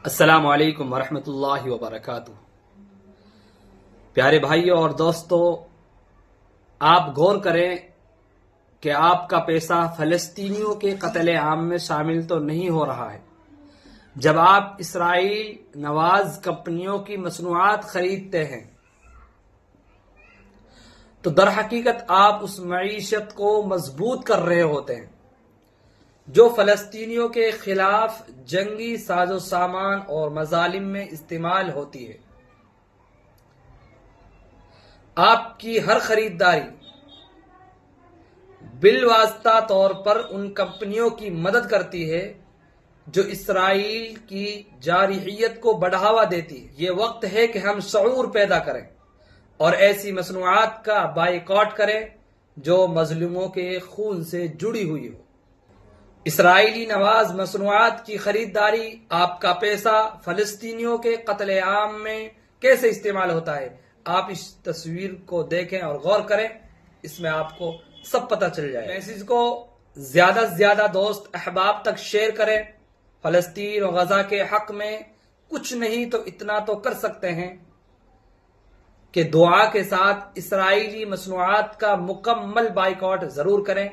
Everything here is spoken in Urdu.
السلام علیکم ورحمۃ اللہ وبرکاتہ۔ پیارے بھائیوں اور دوستو، آپ غور کریں کہ آپ کا پیسہ فلسطینیوں کے قتل عام میں شامل تو نہیں ہو رہا ہے۔ جب آپ اسرائیل نواز کمپنیوں کی مصنوعات خریدتے ہیں تو در حقیقت آپ اس معیشت کو مضبوط کر رہے ہوتے ہیں جو فلسطینیوں کے خلاف جنگی ساز و سامان اور مظالم میں استعمال ہوتی ہے۔ آپ کی ہر خریداری بالواسطہ طور پر ان کمپنیوں کی مدد کرتی ہے جو اسرائیل کی جارحیت کو بڑھاوا دیتی ہے۔ یہ وقت ہے کہ ہم شعور پیدا کریں اور ایسی مصنوعات کا بائیکاٹ کریں جو مظلوموں کے خون سے جڑی ہوئی ہو۔ اسرائیلی نواز مصنوعات کی خریداری، آپ کا پیسہ فلسطینیوں کے قتل عام میں کیسے استعمال ہوتا ہے، آپ اس تصویر کو دیکھیں اور غور کریں، اس میں آپ کو سب پتہ چل جائے۔ میسیج کو زیادہ سے زیادہ دوست احباب تک شیئر کریں۔ فلسطین و غزہ کے حق میں کچھ نہیں تو اتنا تو کر سکتے ہیں کہ دعا کے ساتھ اسرائیلی مصنوعات کا مکمل بائیکاٹ ضرور کریں۔